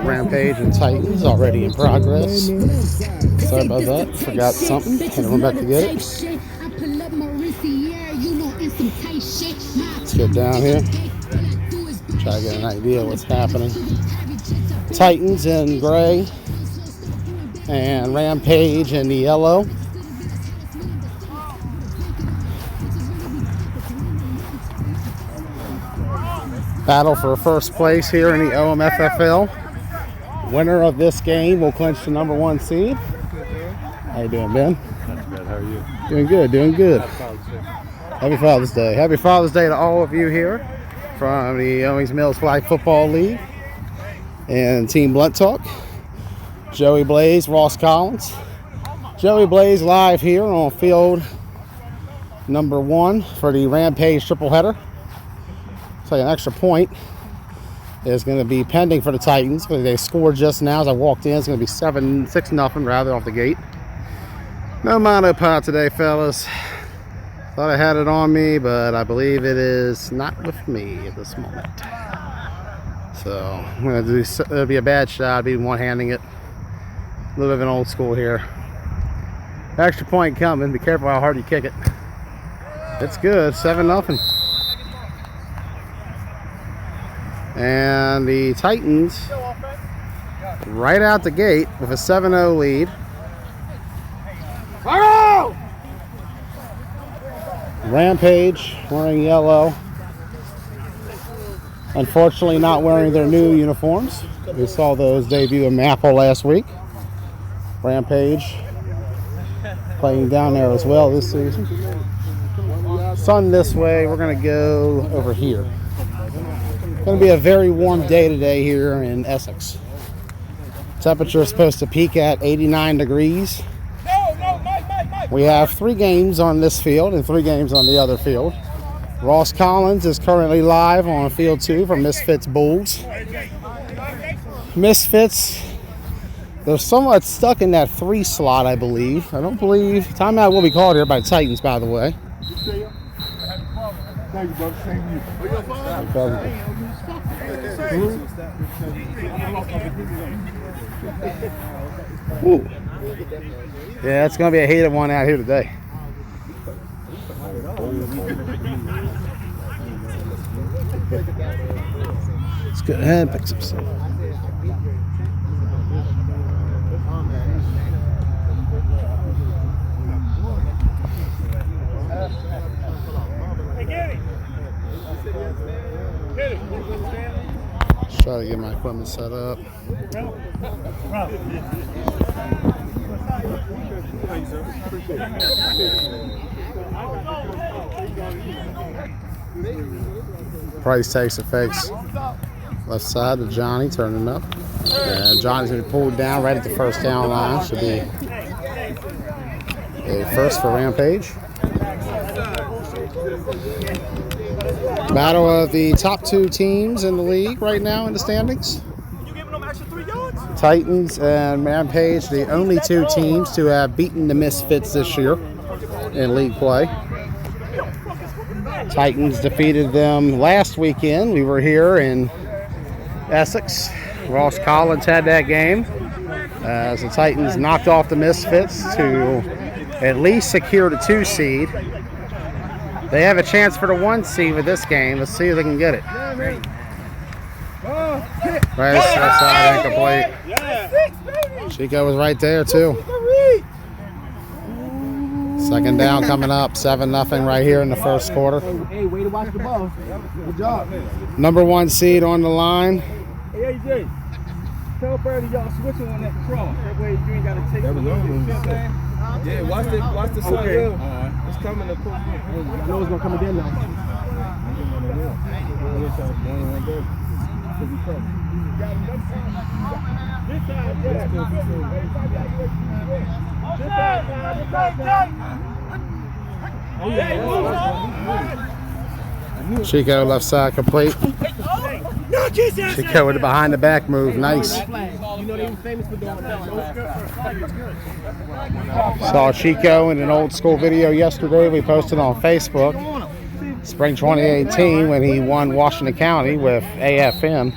Rampage and Titans already in progress. Sorry about that. Forgot something. Had to run back to get it. Let's get down here. Try to get an idea of what's happening. Titans in gray and Rampage in the yellow. Battle for first place here in the OMFFL. Winner of this game will clinch the #1 seed. How you doing, Ben? That's good. How are you? Doing good, doing good. Happy Father's Day. Happy Father's Day to all of you here from the Owings Mills Flag Football League and Team Blunt Talk. Joey Blaze, Ross Collins. Joey Blaze live here on field #1 for the Rampage triple header. So an extra point is going to be pending for the Titans because they scored just now as I walked in. It's going to be 6-0 rather off the gate. No monopod today, fellas. Thought I had it on me, but I believe it is not with me at this moment. So I'm going to do. It'll be a bad shot. I'll be one-handing it. A little bit of an old school here. Extra point coming. Be careful how hard you kick it. It's good. 7-0. And the Titans, right out the gate with a 7-0 lead. Rampage wearing yellow. Unfortunately not wearing their new uniforms. We saw those debut in Maple last week. Rampage playing down there as well this season. Sun this way, we're going to go over here. Going to be a very warm day today here in Essex. Temperature is supposed to peak at 89 degrees. We have 3 games on this field and 3 games on the other field. Ross Collins is currently live on field 2 for Misfits Bulls. Misfits, they're somewhat stuck in that 3 slot, I believe. I don't believe timeout will be called here by Titans, by the way. Thank you, brother. Thank you. Ooh. Yeah, it's going to be a heated one out here today. Let's go ahead and pick some stuff. Try to get my equipment set up. Price takes the fakes. Left side to Johnny, turning up. And Johnny's going to be pulled down right at the first down line. Should be a first for Rampage. Battle of the top 2 teams in the league right now in the standings. Titans and Rampage, the only 2 teams to have beaten the Misfits this year in league play. Titans defeated them last weekend. We were here in Essex. Ross Collins had that game as the Titans knocked off the Misfits to at least secure the 2 seed. They have a chance for the 1 seed with this game. Let's see if they can get it. Right side incomplete. Chico was right there too. Second down coming up. 7-0 right here in the first quarter. Hey, way to watch the ball. Good job. #1 seed on the line. Hey, AJ. Tell Birdie y'all switching on that control. That way you ain't got to take it. Yeah, watch the sun. Okay. It's coming to pull. I know it's going to come again now. Chico left side complete. Chico with the behind the back move. Nice. Saw Chico in an old school video yesterday we posted on Facebook. Spring 2018 when he won Washington County with AFM.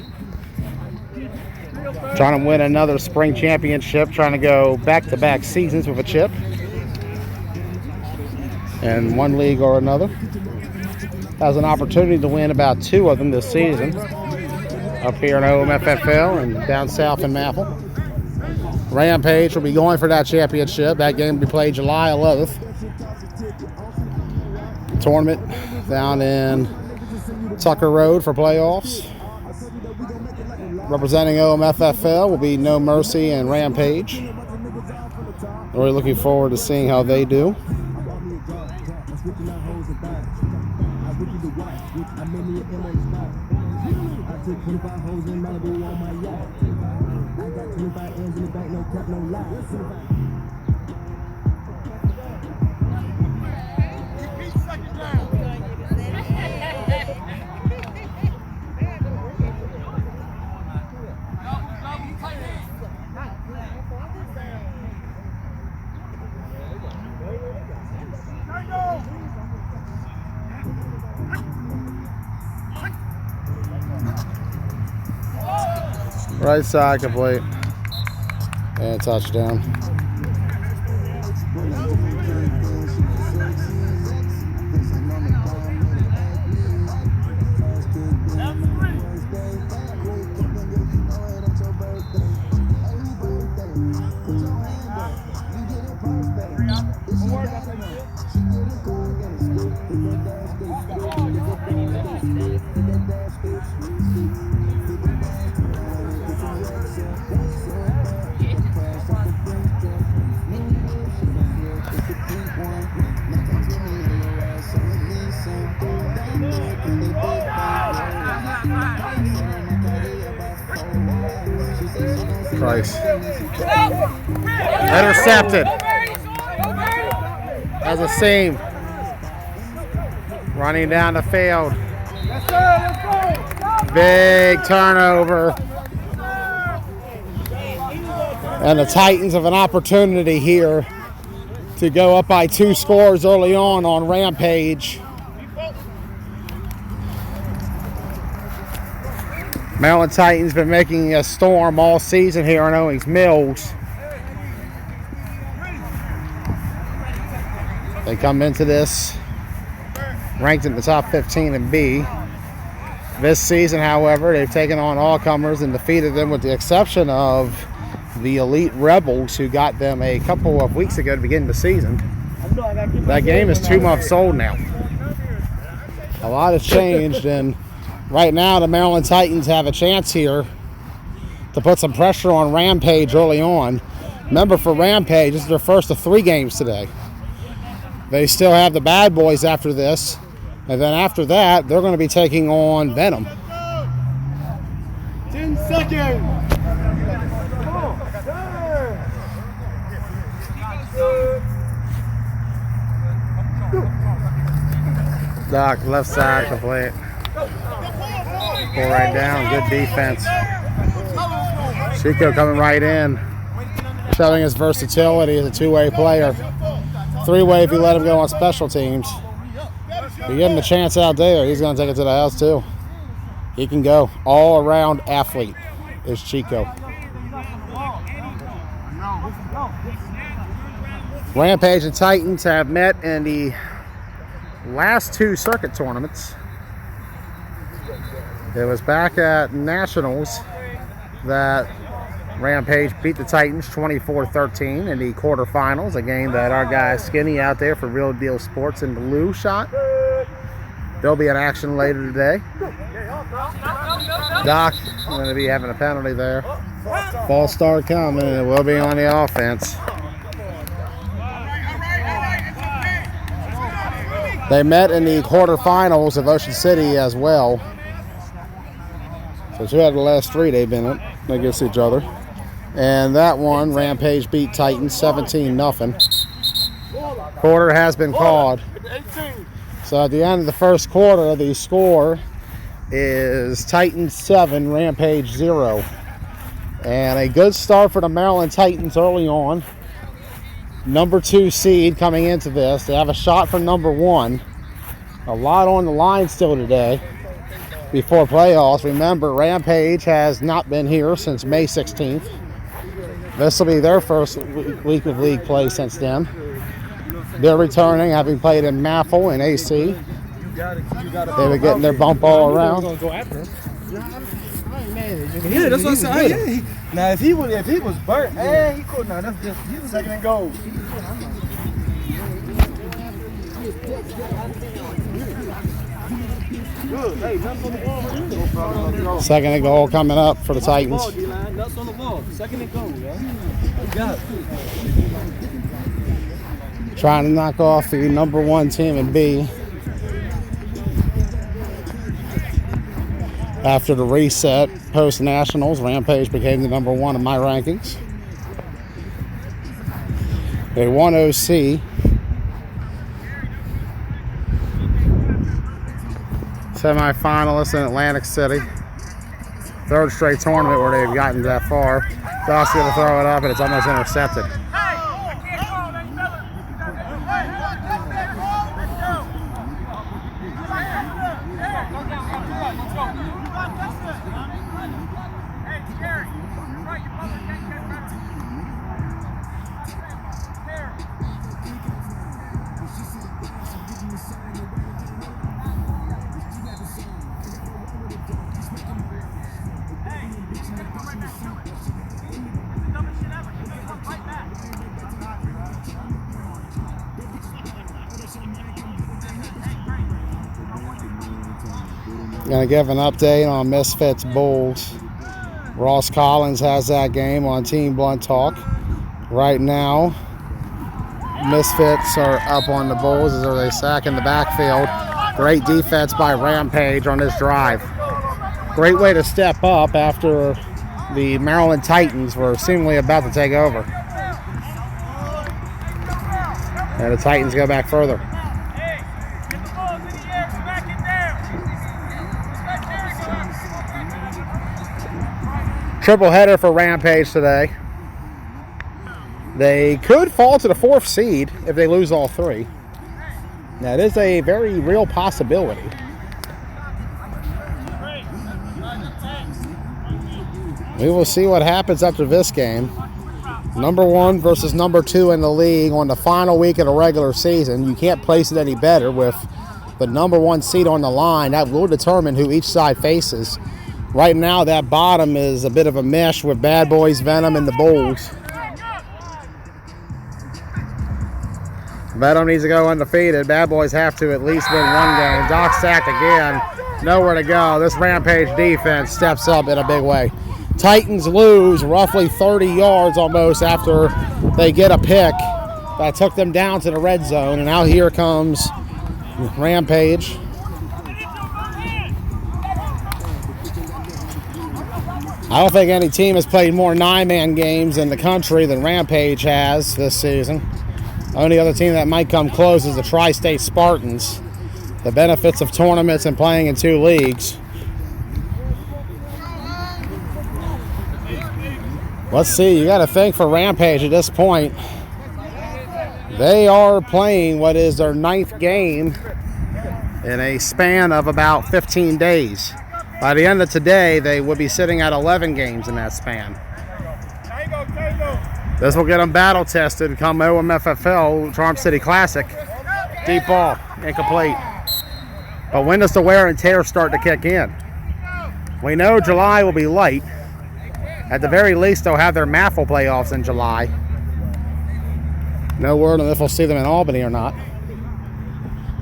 trying to win another spring championship, trying to go back-to-back seasons with a chip in one league or another. Has an opportunity to win about 2 of them this season up here in OMFFL and down south in Maffle. Rampage will be going for that championship. That game will be played July 11th. Tournament down in Tucker Road for playoffs. Representing OMFFL will be No Mercy and Rampage. We're looking forward to seeing how they do. Right side complete. And touchdown. Price. Intercepted. As a seam. Running down the field. Big turnover. And the Titans have an opportunity here to go up by 2 scores early on Rampage. Maryland Titans been making a storm all season here in Owings Mills. They come into this ranked in the top 15 in B. This season, however, they've taken on all comers and defeated them with the exception of the Elite Rebels, who got them a couple of weeks ago to begin the season. That game is 2 months old now. A lot has changed, and right now the Maryland Titans have a chance here to put some pressure on Rampage early on. Remember, for Rampage, this is their first of 3 games today. They still have the Bad Boys after this, and then after that, they're going to be taking on Venom. 10 seconds. Doc, left side complete. Pull right down, good defense. Chico coming right in, showing his versatility as a 2-way player. 3-way if you let him go on special teams. If you give him a chance out there, he's going to take it to the house too. He can go. All-around athlete is Chico. Rampage and Titans have met in the last 2 circuit tournaments. It was back at Nationals that Rampage beat the Titans 24-13 in the quarterfinals, a game that our guy Skinny out there for Real Deal Sports in the Lou shot. They'll be in action later today. Doc going to be having a penalty there. False start coming, and it will be on the offense. They met in the quarterfinals of Ocean City as well. So 2 out of the last 3 they've been in against each other. And that one, Rampage beat Titans 17-0. Quarter has been called. So at the end of the first quarter, the score is Titans 7, Rampage 0. And a good start for the Maryland Titans early on. Number 2 seed coming into this. They have a shot for number 1. A lot on the line still today. before playoffs. Remember, Rampage has not been here since May 16th. This will be their first week of league play since then. They're returning, having played in Maffle and AC. They were getting their bump all around. Yeah, that's what I'm saying. Yeah, now if he was burnt, he could not. That's just he was second and goal. Good. Hey, nuts on the ball. Second and goal coming up for the Titans. Nuts on the ball. Second and goal, yeah. Got it. Trying to knock off the number 1 team in B. After the reset post-nationals, Rampage became the number 1 in my rankings. They won OC. Semi-finalists in Atlantic City. 3rd straight tournament where they've gotten that far. Doss going to throw it up, and it's almost intercepted. Going to give an update on Misfits Bulls. Ross Collins has that game on Team Blunt Talk. Right now, Misfits are up on the Bulls as they sack in the backfield. Great defense by Rampage on this drive. Great way to step up after the Maryland Titans were seemingly about to take over. And the Titans go back further. Triple header for Rampage today. They could fall to the 4th seed if they lose all 3. That is a very real possibility. We will see what happens after this game. Number 1 versus number 2 in the league on the final week of the regular season. You can't place it any better with the number 1 seed on the line. That will determine who each side faces. Right now, that bottom is a bit of a mesh with Bad Boys, Venom, and the Bulls. Venom needs to go undefeated. Bad Boys have to at least win 1 game. Doc sacked again. Nowhere to go. This Rampage defense steps up in a big way. Titans lose roughly 30 yards almost after they get a pick that took them down to the red zone. And now here comes Rampage. I don't think any team has played more 9-man games in the country than Rampage has this season. The only other team that might come close is the Tri-State Spartans. The benefits of tournaments and playing in 2 leagues. Let's see, you got to think for Rampage at this point. They are playing what is their 9th game in a span of about 15 days. By the end of today, they would be sitting at 11 games in that span. This will get them battle tested come OMFFL Charm City Classic. Deep ball, incomplete. But when does the wear and tear start to kick in? We know July will be light. At the very least, they'll have their Maffle playoffs in July. No word on if we'll see them in Albany or not.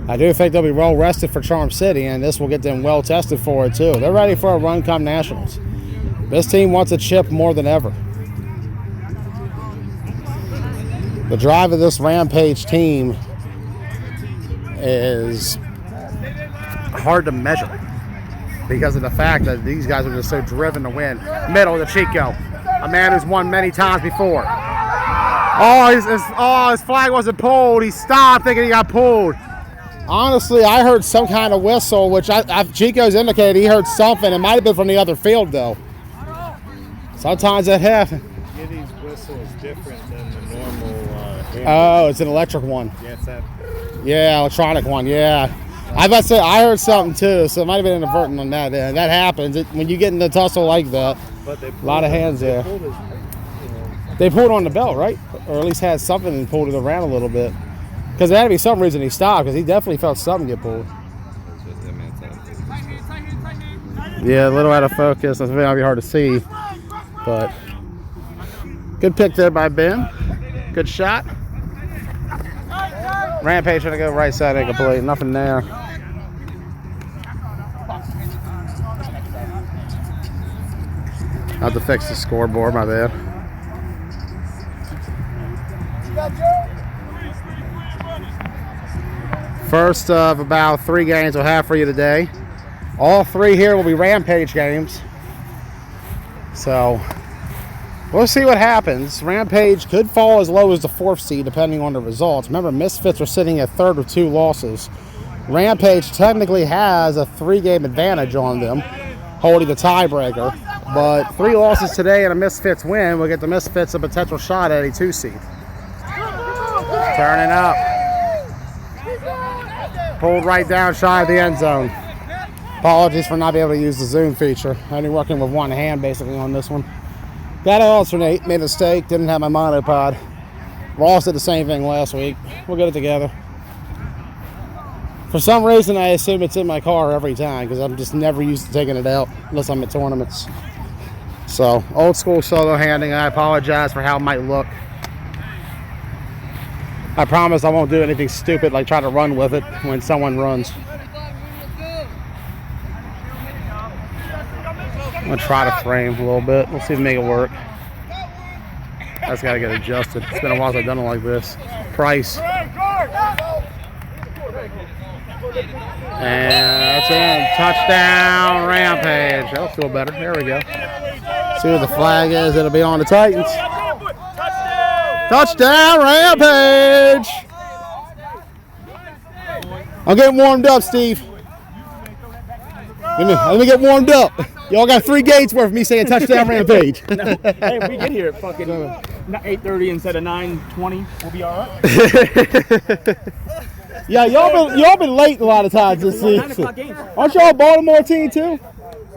I do think they'll be well rested for Charm City, and this will get them well tested for it too. They're ready for a run come nationals. This team wants a chip more than ever. The drive of this Rampage team is hard to measure because of the fact that these guys are just so driven to win. Middle to Chico, a man who's won many times before. His flag wasn't pulled. He stopped thinking he got pulled. Honestly, I heard some kind of whistle, which Chico's indicated he heard something. It might have been from the other field, though. Sometimes that happens. Yeah, these whistles different than the normal. Oh, it's an electric one. Yeah, it's that. Yeah, electronic one, yeah. I about to say I heard something too, so it might have been inadvertent on that end. That happens when you get in the tussle like that. But they A lot of hands there. pulled his, They pulled on the belt, right? Or at least had something and pulled it around a little bit. Because there had to be some reason he stopped, because he definitely felt something get pulled. Yeah, a little out of focus. That's might be hard to see. But good pick there by Ben. Good shot. Rampage trying to go right side incomplete. Nothing there. I have to fix the scoreboard, my bad. First of about 3 games we'll have for you today. All 3 here will be Rampage games. So we'll see what happens. Rampage could fall as low as the 4th seed depending on the results. Remember, Misfits are sitting at 3rd with 2 losses. Rampage technically has a 3-game advantage on them, holding the tiebreaker. But 3 losses today and a Misfits win will get the Misfits a potential shot at a 2 seed. Turning up. Pulled right down shy of the end zone. Apologies for not being able to use the zoom feature. Only working with one hand basically on this one. Got to alternate. Made a mistake. Didn't have my monopod. Ross did the same thing last week. We'll get it together. For some reason, I assume it's in my car every time because I'm just never used to taking it out unless I'm at tournaments. So, old school solo handing. I apologize for how it might look. I promise I won't do anything stupid like try to run with it when someone runs. I'm going to try to frame a little bit. We'll see if we make it work. That's got to get adjusted. It's been a while since I've done it like this. Price. And that's in. Touchdown, Rampage. That'll feel better. There we go. See what the flag is. It'll be on the Titans. Touchdown, Rampage! I'm getting warmed up, Steve. Let me get warmed up. Y'all got 3 gates worth of me saying touchdown, Rampage. Hey, if we get here at fucking 8:30 instead of 9:20, we'll be all right. Yeah, y'all been late a lot of times this season. Aren't y'all a Baltimore team too?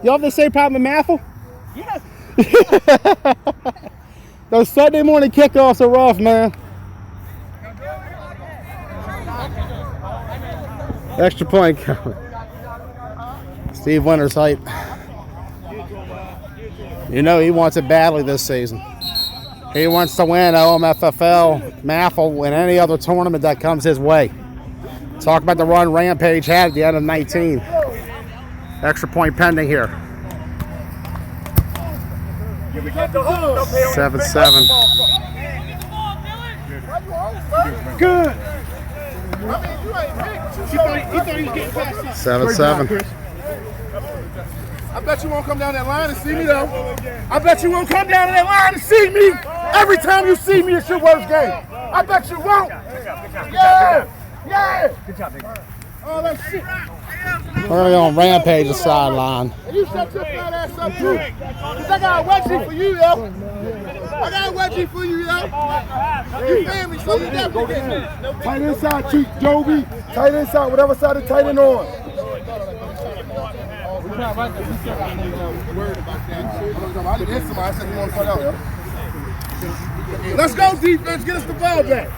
Y'all have the same problem with Maffle? Yes. Those Sunday morning kickoffs are rough, man. Extra point coming. Steve Winter's height. You know he wants it badly this season. He wants to win OMFFL, Maffle, and any other tournament that comes his way. Talk about the run Rampage had at the end of 19. Extra point pending here. 7-7. Good. 7-7. I bet you won't come down that line and see me though. I bet you won't come down that line and see me. Every time you see me, it's your worst game. I bet you won't. Yeah. Yeah. Good job, big. Oh, that shit. We're going to go on Rampage's sideline. And you shut your fat ass up too. Cause I got a wedgie for you, yo. I got a wedgie for you, yo. You family, so you definitely get me. Tight inside, Chief Joby. Tight inside, whatever side the tight end on. Let's go, defense. Get us the ball back.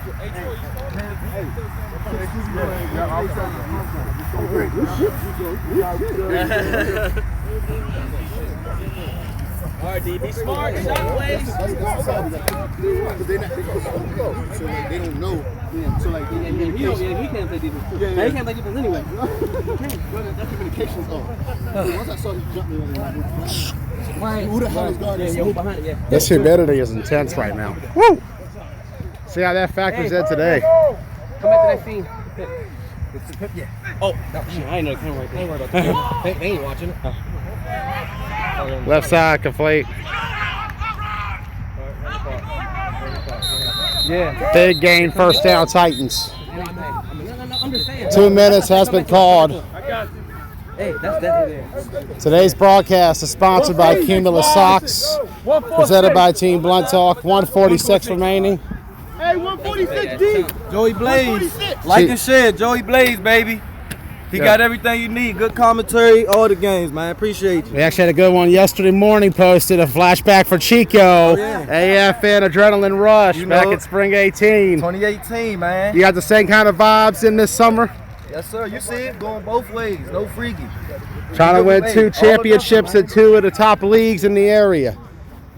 All right, D, be smart. Shot ways. They don't know. So like, He can't play defense. He can't play defense anyway. that communication's on. Once I saw you jump me, who the hell is guarding? Yeah, behind it, yeah. This humidity is intense right now. Woo! See how that factors in today. Come back to that scene. Yeah. Oh, no, I ain't know the camera right there. Ain't worried about that. They ain't watching it. Left side complete. Yeah. Big gain, first down, Titans. I'm just saying. 2 minutes has been called. Hey, that's definitely there. Today's broadcast is sponsored by Cumulus Socks, presented by Team Blunt Talk. 146 remaining. Hey, 146 deep. Joey Blaze. Like and share, Joey Blaze, baby. He got everything you need. Good commentary, all the games, man. Appreciate you. We actually had a good one yesterday morning. Posted a flashback for Chico. AFN Adrenaline Rush back in spring 18. 2018, man. You got the same kind of vibes in this summer? Yes, sir. You see it going both ways. No freaky. Trying to win 2 championships in 2 of the top leagues in the area.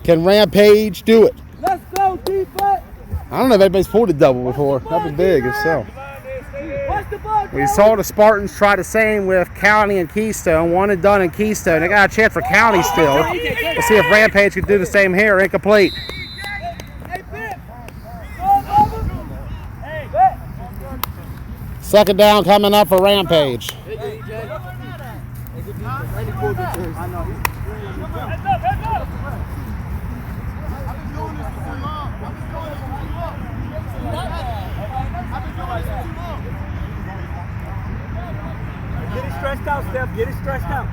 Can Rampage do it? Let's go, defense. I don't know if anybody's pulled a double before. That'd be big if so. We saw the Spartans try the same with County and Keystone. One and done in Keystone. They got a chance for County still. We'll see if Rampage can do the same here. Incomplete. Second down coming up for Rampage. Get it stretched out, Steph. Get it stretched out.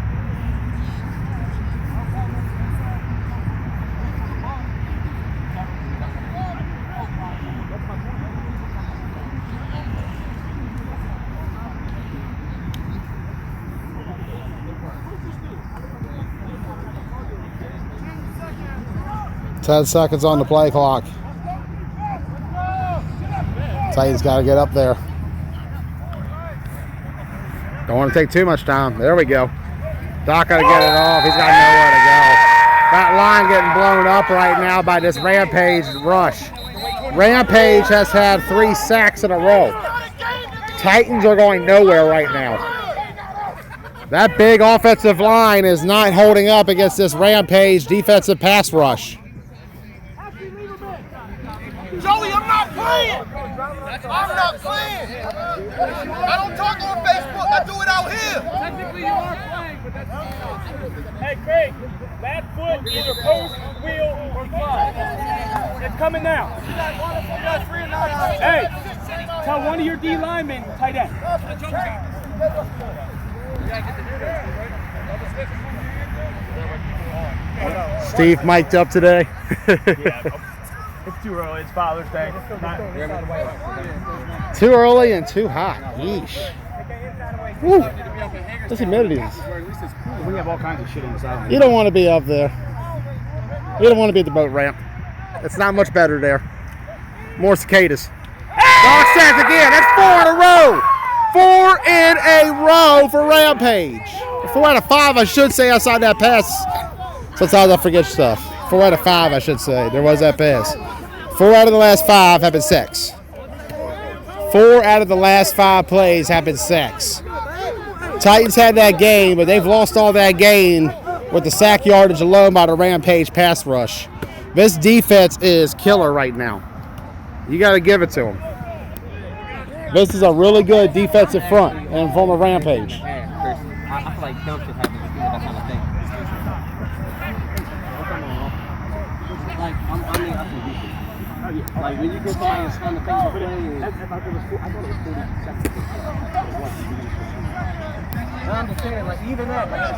Ten seconds on the play clock. Titans got to get up there. Don't want to take too much time. There we go. Doc got to get it off. He's got nowhere to go. That line getting blown up right now by this Rampage rush. Rampage has had 3 sacks in a row. Titans are going nowhere right now. That big offensive line is not holding up against this Rampage defensive pass rush. Joey, I'm not playing. I'm not playing. I don't talk on Facebook. I do it out here. Technically, you are playing, but that's not. Hey, Craig, that foot either post, wheel, or fly. It's coming now. Hey, tell one of your D linemen, tight end. Steve mic'd up today. It's too early. It's Father's Day. Too early and too hot. Yeesh. Woo. This humidity is. We have all kinds of shit inside. You don't want to be up there. You don't want to be at the boat ramp. It's not much better there. More cicadas. Doc says again. That's 4 in a row. 4 in a row for Rampage. 4 out of 5, I should say, outside that pass. Sometimes I forget stuff. 4 out of 5, I should say. There was that pass. 4 out of the last 5 have been sacks. 4 out of the last 5 plays have been sacks. Titans had that game, but they've lost all that gain with the sack yardage alone by the Rampage pass rush. This defense is killer right now. You got to give it to them. This is a really good defensive front and former Rampage. I feel like dumb shit happens when people that kind of thing. Like, I'm like, when you get somebody and sign the thing to play, I thought it was 40 seconds. I understand, like, even that, like,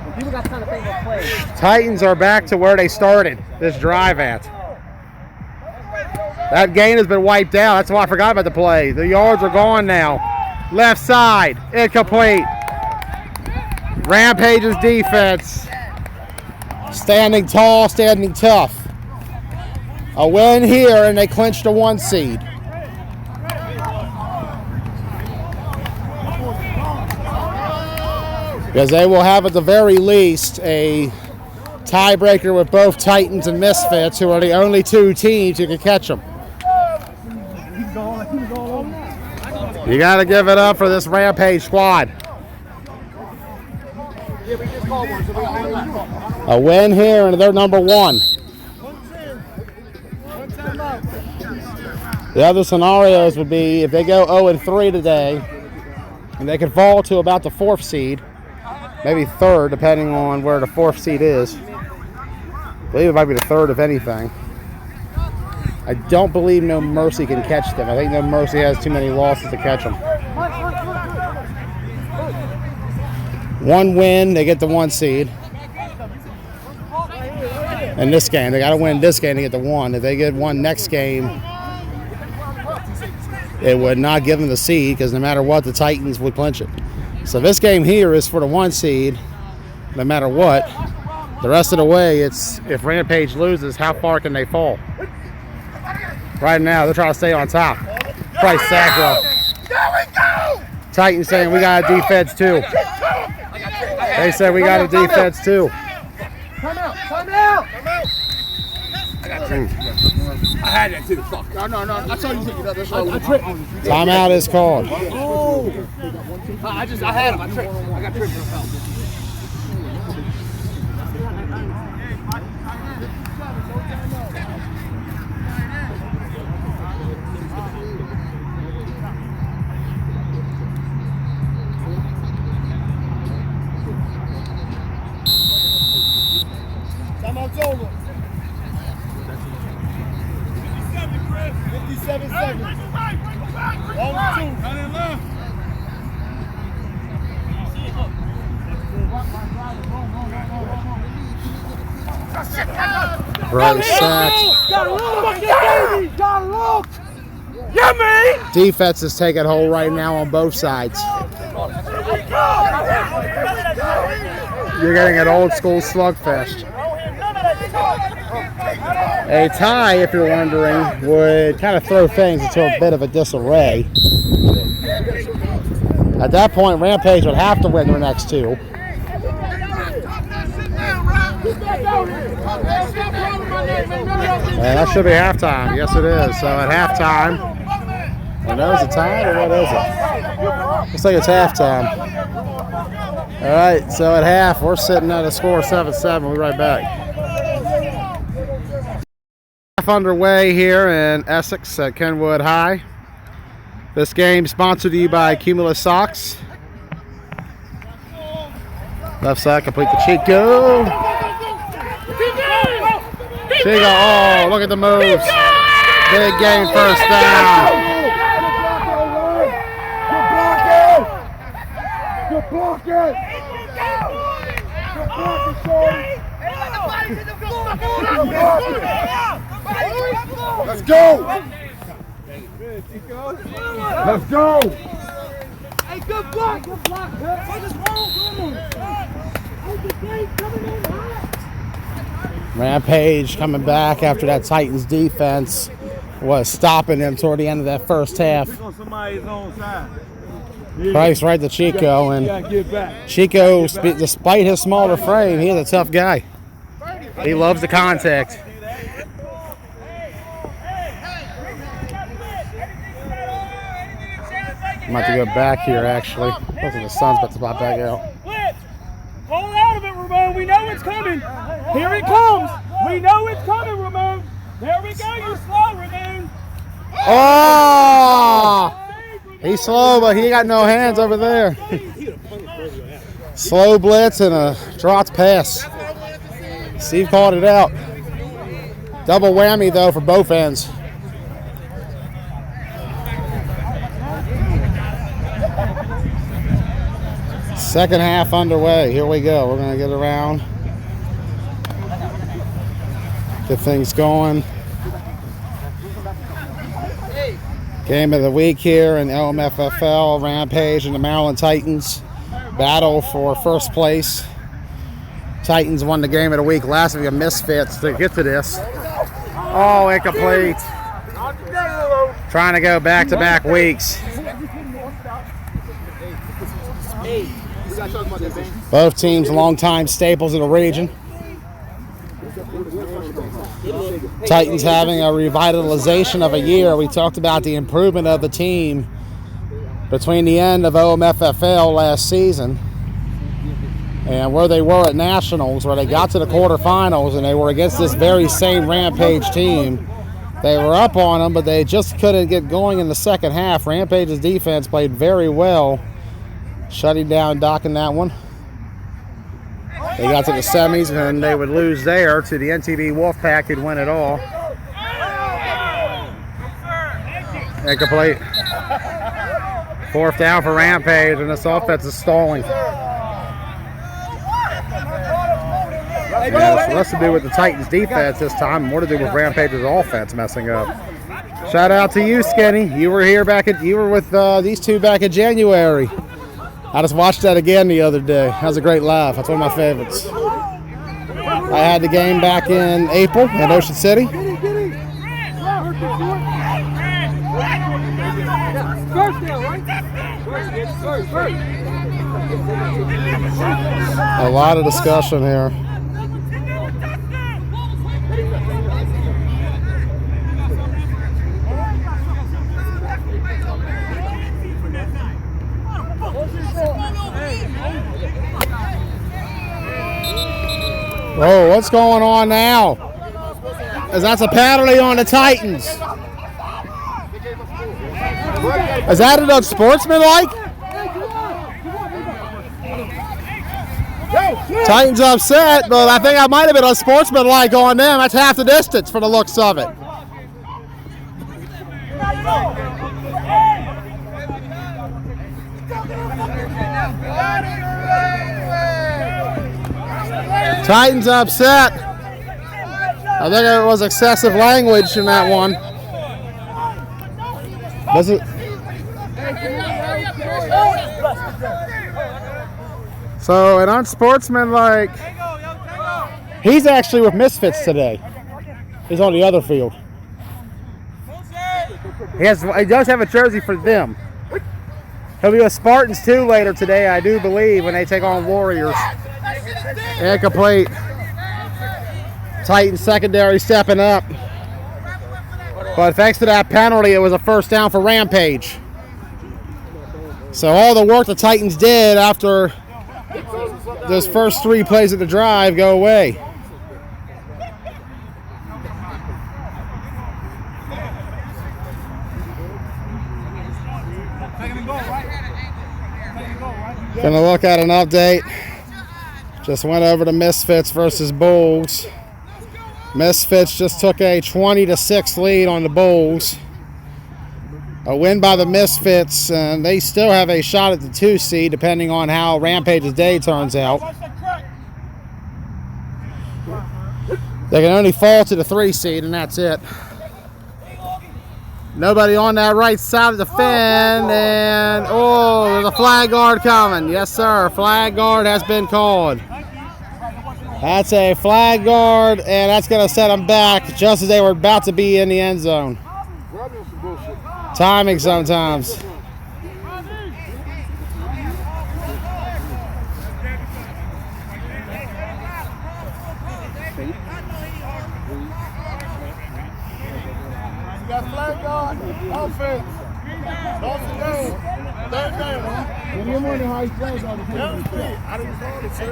when people got time to think of play. Titans are back to where they started this drive at. That gain has been wiped out. That's why I forgot about the play. The yards are gone now. Left side, incomplete. Rampage's defense standing tall, standing tough. A win here, and they clinched a 1 seed. Because they will have, at the very least, a tiebreaker with both Titans and Misfits, who are the only 2 teams who can catch them. You got to give it up for this Rampage squad. A win here, and they're number 1. The other scenarios would be if they go 0-3 today, and they could fall to about the 4th seed, maybe 3rd, depending on where the 4th seed is. I believe it might be the 3rd, if anything. I don't believe No Mercy can catch them. I think No Mercy has too many losses to catch them. 1 win, they get the 1 seed. In this game, they got to win this game to get the 1. If they get 1 next game, it would not give them the seed, because no matter what, the Titans would clinch it. So this game here is for the 1 seed, no matter what. The rest of the way, it's if Rampage loses, how far can they fall? Right now, they're trying to stay on top. Price Sacro. Titans saying we got a defense too. They said we got a defense too. Time out. I had that too. Fuck. No. I saw you take it up. That's all. I tripped. Timeout is called. Oh. I had him. I tripped. I got tripped. Timeout's over. 57 seconds. On 2. Bryce sacked. Yeah, man. Defense is taking hold right now on both sides. You're getting an old school slugfest. A tie, if you're wondering, would kind of throw things into a bit of a disarray. At that point, Rampage would have to win their next 2. And that should be halftime. Yes, it is. So at halftime, and that was a tie, or what is it? Looks like it's halftime. All right, so at half, we're sitting at a score of 7-7. We'll be right back. Half underway here in Essex at Kenwood High. This game sponsored to you by Cumulus Socks. Left side, complete the Chico. Chico, oh, look at the moves. Big game, first down. Good blocking. Let's go. Let's go. Hey, good block. What is wrong with him? Rampage coming back after that Titans defense was stopping them toward the end of that first half. Price right to Chico, and Chico, despite his smaller frame, he's a tough guy. He loves the contact. I'm about to go back here, actually. Looks like the sun's about to pop back out. Pull out of it, Ramon. We know it's coming. Here it comes. We know it's coming, Ramon. There we go. You're slow, Ramon. Oh! He's slow, but he got no hands over there. Slow blitz and a dropped pass. Steve called it out. Double whammy, though, for both ends. Second half underway. Here we go. We're going to get around. Get things going. Game of the week here in LMFFL. Rampage and the Maryland Titans battle for first place. Titans won the game of the week last week. A misfits to get to this. Oh, incomplete. Trying to go back-to-back weeks. Both teams longtime staples of the region. Titans having a revitalization of a year. We talked about the improvement of the team between the end of OMFFL last season and where they were at Nationals, where they got to the quarterfinals and they were against this very same Rampage team. They were up on them, but they just couldn't get going in the second half. Rampage's defense played very well, shutting down Doc in that one. They got to the semis and they would lose there to the NTV Wolfpack, who'd win it all. Incomplete. Fourth down for Rampage, and this offense is stalling. Yeah, so less to do with the Titans defense this time, more to do with Rampage's offense messing up. Shout out to you, Skinny. You were here you were with these two back in January. I just watched that again the other day. That was a great laugh. That's one of my favorites. I had the game back in April in Ocean City. A lot of discussion here. Whoa, what's going on now? Is that's a penalty on the Titans? Is that an unsportsmanlike? Titans upset, but I think I might have been unsportsmanlike on them. That's half the distance for the looks of it. Titans upset. I think it was excessive language in that one. Was it? So an unsportsmanlike. He's actually with Misfits today. He's on the other field. He does have a jersey for them. He'll be with Spartans too later today, I do believe, when they take on Warriors. Incomplete. Titans secondary stepping up. But thanks to that penalty, it was a first down for Rampage. So all the work the Titans did after those first 3 plays of the drive go away. Gonna look at an update. Just went over to Misfits versus Bulls. Misfits just took a 20-6 lead on the Bulls. A win by the Misfits, and they still have a shot at the 2 seed depending on how Rampage's day turns out. They can only fall to the 3 seed, and that's it. Nobody on that right side of the defend, and oh, there's a flag guard coming. Yes, sir. Flag guard has been called. That's a flag guard, and that's going to set them back just as they were about to be in the end zone. Timing sometimes. Got flag guard, offense. Dawson down. Third down. You're wondering how he plays on the field. I didn't call it, sir.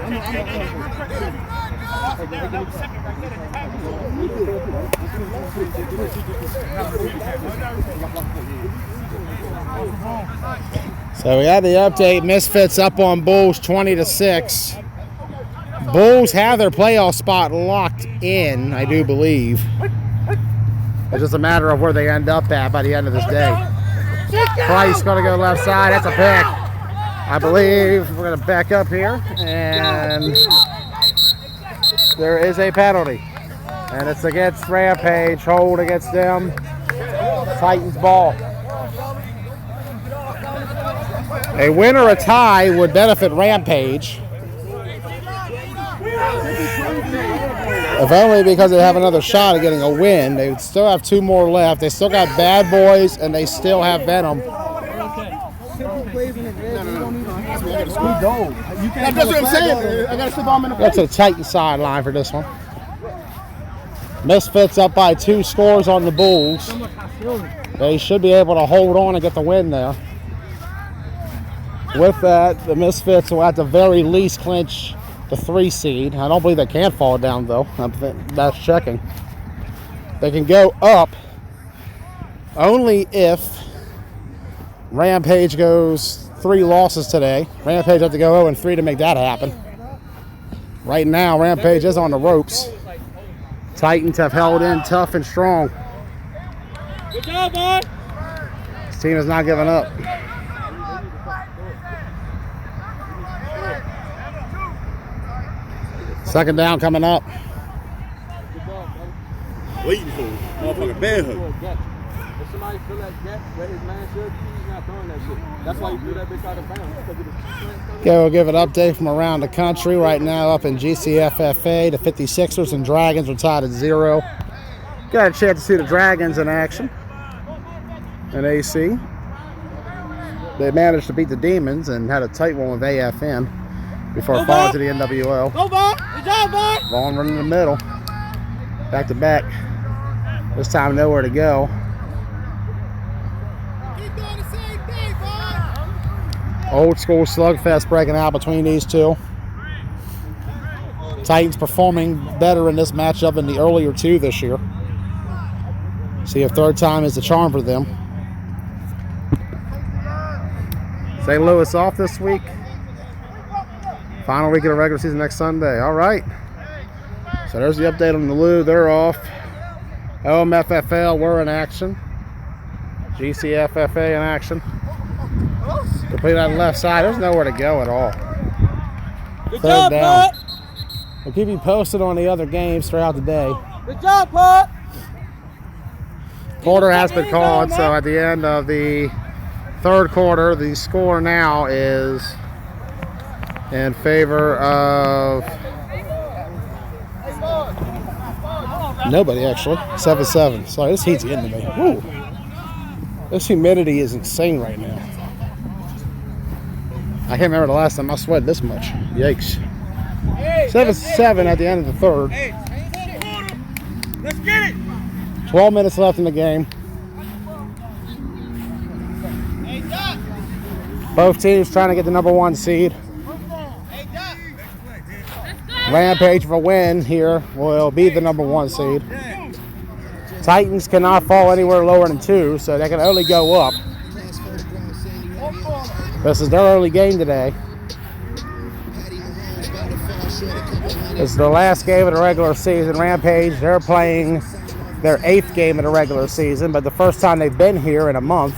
So we had the update. Misfits up on Bulls 20-6. Bulls have their playoff spot locked in, I do believe. It's just a matter of where they end up at by the end of this day. Price going to go left side. That's a pick. I believe we're going to back up here. And there is a penalty. And it's against Rampage. Hold against them. Titans ball. A win or a tie would benefit Rampage. If only because they have another shot at getting a win. They would still have 2 more left. They still got Bad Boys, and they still have Venom. That's what I'm saying. I got to slip on in the That's a Titan sideline for this one. Misfits up by 2 scores on the Bulls. They should be able to hold on and get the win there. With that, the Misfits will at the very least clinch the 3 seed. I don't believe they can fall down though. That's checking. They can go up only if Rampage goes 3 losses today. Rampage have to go 0-3 to make that happen. Right now, Rampage is on the ropes. Titans have held in tough and strong. Good job, boy. This team has not given up. Second down coming up. Waiting for motherfucking bad hook. If somebody fill that gap where his man should be, he's not throwing that shit. That's why you threw that bitch out of bounds. Because it was Okay, we'll give an update from around the country. Right now up in GCFFA, the 56ers and Dragons are tied at 0. Got a chance to see the Dragons in action in AC. They managed to beat the Demons and had a tight one with AFN before falling to the NWL. Go, Vaughn. Good job, Vaughn. Vaughn running in the middle. Back to back. This time nowhere to go. Keep doing the same thing, Vaughn. Old school slugfest breaking out between these two. Titans performing better in this matchup than the earlier two this year. See if third time is the charm for them. St. Louis off this week. Final week of the regular season next Sunday. All right. So there's the update on the Lou. They're off. OMFFL, we're in action. GCFFA in action. Complete on the left side. There's nowhere to go at all. Good Third job, down. Pop. We'll keep you posted on the other games throughout the day. Good job, Pop. Quarter has been called, so at the end of the third quarter, the score now is in favor of nobody, actually. 7-7. Sorry, this heat's getting to me. Woo. This humidity is insane right now. I can't remember the last time I sweated this much. Yikes. 7-7 at the end of the third. Let's get it. 12 minutes left in the game. Hey, Doc. Both teams trying to get the number 1 seed. Hey, Doc. Rampage for a win here will be the number 1 seed. Titans cannot fall anywhere lower than 2, so they can only go up. This is their early game today. This is their last game of the regular season. Rampage, they're playing their 8th game of the regular season, but the first time they've been here in a month.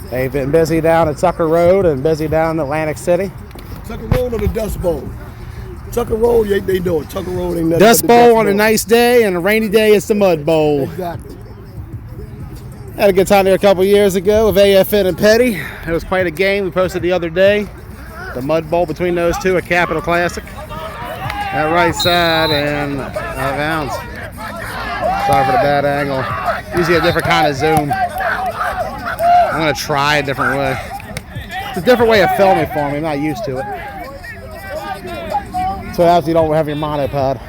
They've been busy down at Tucker Road and busy down in Atlantic City. Tucker Road or the Dust Bowl? Tucker Road, yeah, they do it. Tucker Road ain't nothing Dust but the Bowl on a nice day, and a rainy day it's the Mud Bowl. Exactly. Had a good time there a couple years ago with AFN and Petty. It was quite a game. We posted the other day. The Mud Bowl between those two, a Capital Classic. That right side and out of bounds. Sorry for the bad angle. Usually a different kind of zoom. I'm going to try a different way. It's a different way of filming for me. I'm not used to it. So that's you don't have your monopod.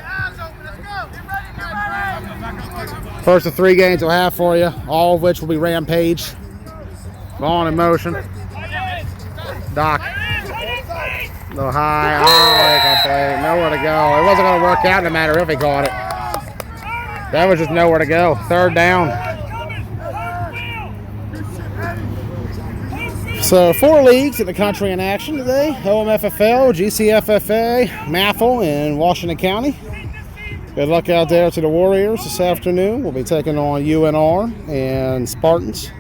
First of 3 games we'll have for you, all of which will be Rampage. Ball in motion. Doc. A little high. Oh, he can play. Nowhere to go. It wasn't going to work out no matter if he caught it. That was just nowhere to go. Third down. So 4 leagues in the country in action today. OMFFL, GCFFA, MAFL in Washington County. Good luck out there to the Warriors this afternoon. We'll be taking on UNR and Spartans.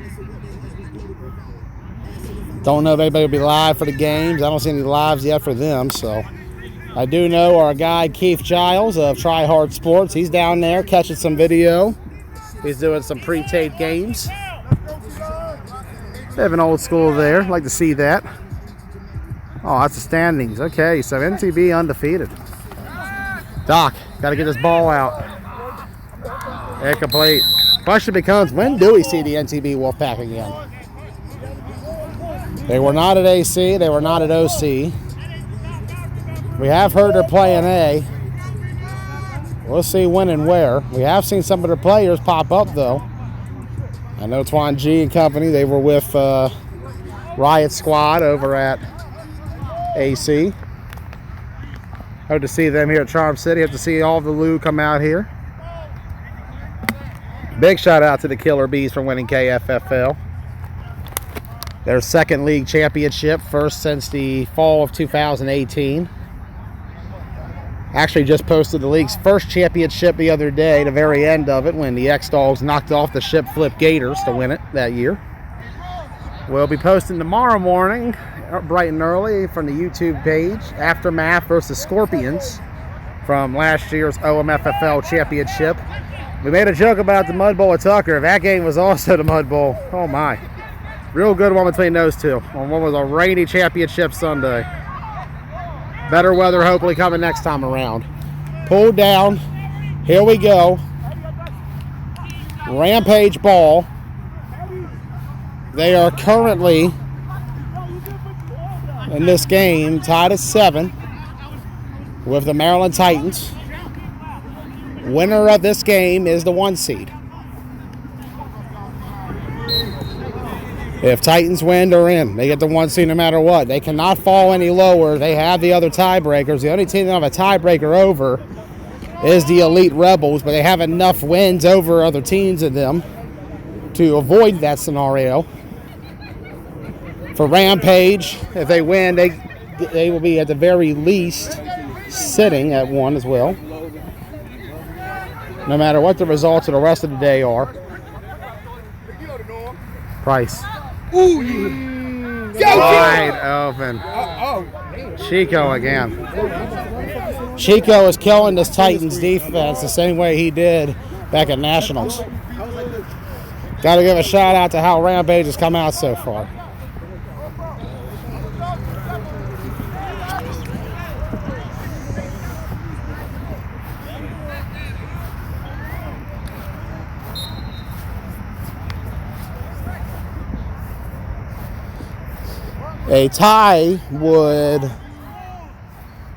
Don't know if anybody will be live for the games. I don't see any lives yet for them. So I do know our guy Keith Giles of Try Hard Sports. He's down there catching some video. He's doing some pre-taped games. They have an old school there. Like to see that. Oh, that's the standings. Okay, so NTB undefeated. Doc, got to get this ball out. Incomplete. Question becomes, when do we see the NTB Wolfpack again? They were not at AC. They were not at OC. We have heard they're playing A. We'll see when and where. We have seen some of their players pop up, though. I know Twan G and company, they were with Riot Squad over at AC. Hope to see them here at Charm City. Hope to see all the Lou come out here. Big shout out to the Killer Bees for winning KFFL. Their 2nd league championship, first since the fall of 2018. Actually just posted the league's first championship the other day, the very end of it, when the X-Dogs knocked off the Ship Flip Gators to win it that year. We'll be posting tomorrow morning, bright and early, from the YouTube page, Aftermath versus Scorpions from last year's OMFFL championship. We made a joke about the Mud Bowl at Tucker. That game was also the Mud Bowl. Oh my. Real good one between those two. One was a rainy championship Sunday. Better weather hopefully coming next time around. Pulled down. Here we go. Rampage ball. They are currently in this game tied at 7 with the Maryland Titans. Winner of this game is the 1 seed. If Titans win, they're in. They get the 1 seed no matter what. They cannot fall any lower. They have the other tiebreakers. The only team they don't have a tiebreaker over is the Elite Rebels, but they have enough wins over other teams in them to avoid that scenario. For Rampage, if they win, they will be at the very least sitting at 1 as well. No matter what the results of the rest of the day are. Price. Ooh, Wide open. Chico again. Chico is killing this Titans defense the same way he did back at Nationals. Got to give a shout out to how Rampage has come out so far. A tie would,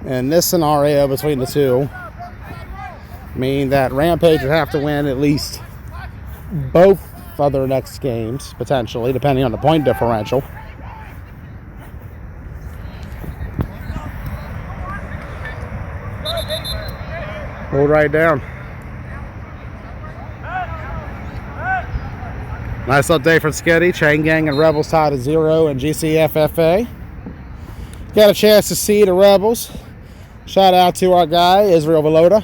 in this scenario between the two, mean that Rampage would have to win at least both of their next games, potentially, depending on the point differential. Hold right down. Nice update from Sketty. Chain Gang and Rebels tied at 0 in GCFFA. Got a chance to see the Rebels. Shout out to our guy, Israel Velota.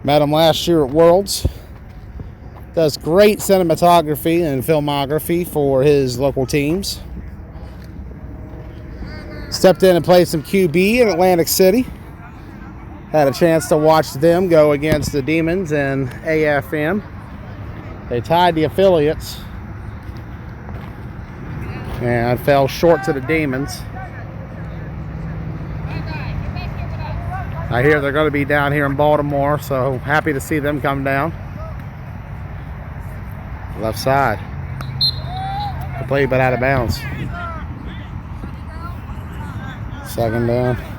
Met him last year at Worlds. Does great cinematography and filmography for his local teams. Stepped in and played some QB in Atlantic City. Had a chance to watch them go against the Demons and AFM. They tied the affiliates and fell short to the Demons. I hear they're going to be down here in Baltimore, so happy to see them come down. Left side. Complete but out of bounds. Second down.